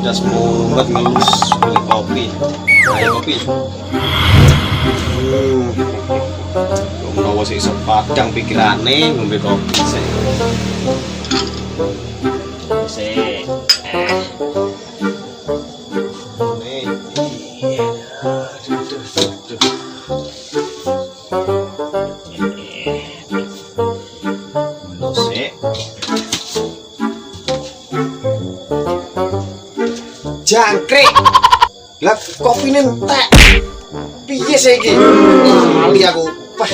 jas mumet ngelus beli kopi. Ayo kopi. Menawa sik iso padang pikirane ngombe kopi sik. Sik. Nih. Jangkrik. Lah kopine entek. Piye saiki? Lali aku. Pah.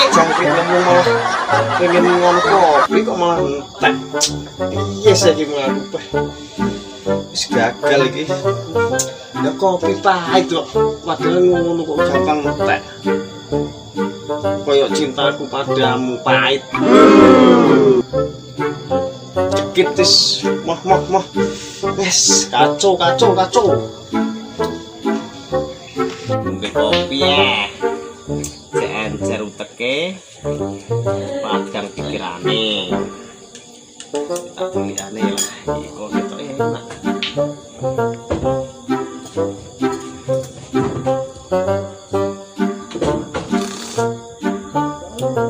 Jangkrik ngomong malah pengen ngono kopi kok malah entek. Piye saiki mlaku, Pah. Wis gagal iki. Ya kopi pahit kok. Padahal ngono kok gampang entek. Koyok cintaku padamu pahit. Cekit moh. Wes kacau. Ngombe kopi ya. Encer uteke. Padang pikirane. Tak tuliane lah. Iki kok enak.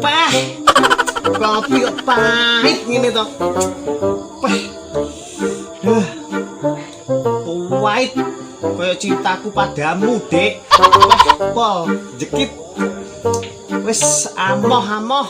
Pah. Kopi kok pahit ngene to. Pah. Pahit kaya cintaku padamu, Dek. Pol, jekit. Wis amoh.